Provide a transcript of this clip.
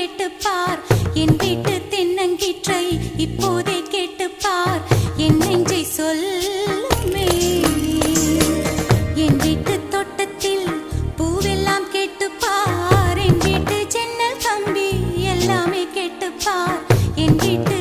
கேட்டுப்பார் என் வீட்டு தென்னங்கீற்றை இப்போதே கேட்டுப்பார் என் நெஞ்சை சொல்லுமே என் வீட்டு தோட்டத்தில் பூவெல்லாம் கேட்டுப்பார் என் வீட்டு ஜன்னல் கம்பி எல்லாமே கேட்டுப்பார் என் வீட்டு